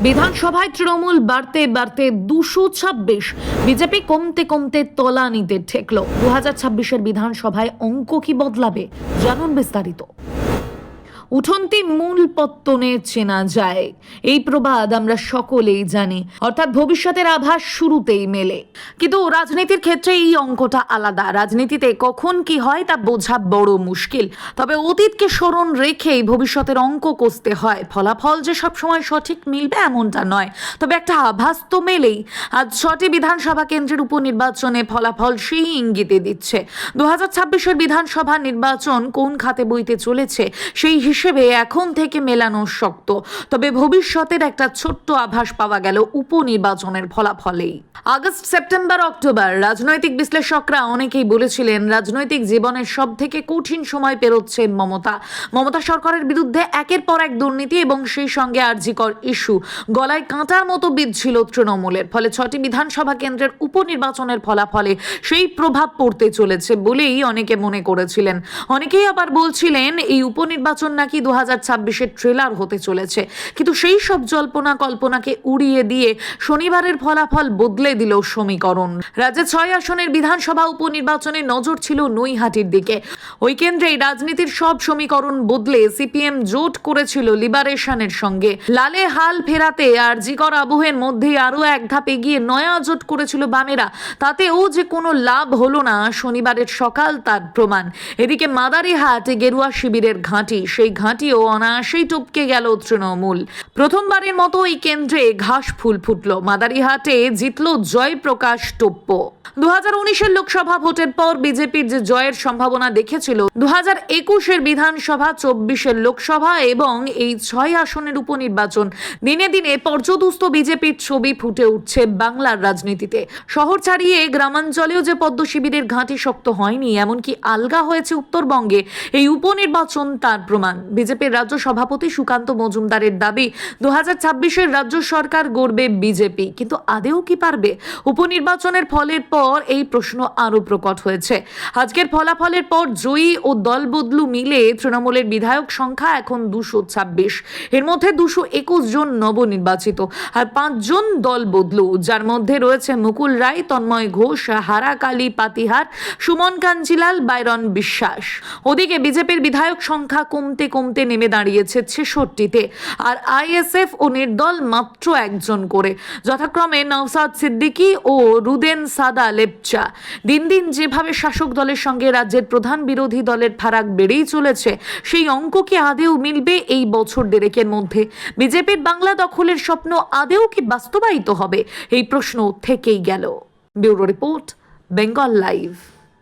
বিধানসভায় তৃণমূল বাড়তে বাড়তে 226, বিজেপি কমতে কমতে তলানিতে ঠেকল। 2026-এর বিধানসভায় অঙ্ক কি বদলাবে, জানুন বিস্তারিত। উঠন্তি মূল পত্তনে চেনা যায়, এই প্রবাদ আমরা সকলেই জানি, অর্থাৎ ভবিষ্যতের আভাস শুরুতেই মেলে। কিন্তু রাজনীতির ক্ষেত্রে এই অঙ্কটা আলাদা। রাজনীতিতে কখন কি হয় তা বোঝা বড় মুশকিল। তবে অতীতকে স্মরণ রেখেই ভবিষ্যতের অঙ্ক কষতে হয়। ফলাফল যে সবসময় সঠিক মিলবে এমনটা নয়, তবে একটা আভাস তো মেলেই। আজ 6টি বিধানসভা কেন্দ্রের উপনির্বাচনে ফলাফল সেই ইঙ্গিতে দিচ্ছে। 2026-এর বিধানসভা নির্বাচন কোন খাতে বইতে চলেছে সেই হিসেবে এখন থেকে মেলানো শক্ত। তবে ভবিষ্যতের একটা ছোট্ট আভাস পাওয়া গেল উপনির্বাচনের ফলাফলেই। আগস্ট, সেপ্টেম্বর, অক্টোবর রাজনৈতিক বিশ্লেষকরা অনেকেই বলেছিলেন রাজনৈতিক জীবনের সব থেকে কঠিন সময় পেরোচ্ছে মমতা সরকারের বিরুদ্ধে একের পর এক দুর্নীতি এবং সেই সঙ্গে আরজিকর ইস্যু গলায় কাঁটার মতো বিঁধছিল তৃণমূলের। ফলে 6টি বিধানসভা কেন্দ্রের উপনির্বাচনের ফলাফলে সেই প্রভাব পড়তে চলেছে বলেই অনেকে মনে করেছিলেন। অনেকেই আবার বলছিলেন এই উপনির্বাচন নাকি 2026-এর ট্রেলার হতে চলেছে। কিন্তু সেই সব জল্পনা কল্পনাকে উড়িয়ে দিয়ে শনিবারের ফলাফল বদলে দিল সমীকরণ। রাজ্যে 6 আসনের বিধানসভা উপনির্বাচনে নজর ছিল নৈহাটির দিকে। ওই কেন্দ্রেই রাজনীতির সব সমীকরণ বদলে সিপিএম জোট করেছিল লিবারেশনের সঙ্গে। লালে হাল ফেরাতে আরজিকর আবহের মধ্যেই আরও এক ধাপ এগিয়ে নয়া জোট করেছিল বামেরা। তাতেও যে কোনো লাভ হলো না শনিবারের সকাল তার প্রমাণ। এদিকে মাদারিহাট গেরুয়া শিবিরের ঘাঁটি, সেই ঘাঁটিও অনায়াসেই টপকে গেল তৃণমূল। প্রথমবারের মতো এই কেন্দ্রে ঘাস ফুল ফুটল। মাদারিহাটে জিতল জয়প্রকাশ টোপ্প। 2019-এর লোকসভা ভোটের পর বিজেপির যে জয়ের সম্ভাবনা দেখেছিল 2021-এর বিধানসভা, 24-এর লোকসভা এবং এই 6 আসনের উপনির্বাচন, দিনে দিনে পর্যদুস্ত বিজেপির ছবি ফুটে উঠছে বাংলার রাজনীতিতে। শহর ছাড়িয়ে গ্রামাঞ্চলেও যে পদ্ম শিবিরের ঘাঁটি শক্ত হয়নি, এমনকি আলগা হয়েছে উত্তরবঙ্গে, এই উপনির্বাচন তার প্রমাণ। বিজেপির রাজ্য সভাপতি সুকান্ত মজুমদারের দাবি 2026-এর রাজ্য সরকার গড়বে বিজেপি। কিন্তু আদেও কি পারবে? উপনির্বাচনের ফলের পর এই প্রশ্ন আরো প্রকট হয়েছে। আজকের ফলাফলের পর জয়ী ও দল বদলু মিলে তৃণমূলের বিধায়ক সংখ্যা এখন 226। এর মধ্যে 221 জন নবনির্বাচিত আর 5 জন দল বদলু, যার মধ্যে রয়েছে মুকুল রায়, তন্ময় ঘোষ, হারাকালি পাতিহার, সুমন কাঞ্জিলাল, বাইরন বিশ্বাস। ওদিকে বিজেপির বিধায়ক সংখ্যা কমতে কমতে নেমে দাঁড়িয়েছে 66-তে, আর আইএসএফ ও নির্দল মাত্র 1 জন করে, যথাক্রমে নওসাদ সিদ্দিকী ও রুদেন সাদা লেপচা। দিন দিন যেভাবে শাসক দলের সঙ্গে রাজ্যের প্রধান বিরোধী দলের ফারাক বেড়েই চলেছে, সেই অঙ্ক কি আদেও মিলবে এই বছর দেড়েকের মধ্যে? বিজেপির বাংলা দখলের স্বপ্ন আদেও কি বাস্তবায়িত হবে? এই প্রশ্ন থেকেই গেল। Bureau report, Bengal live.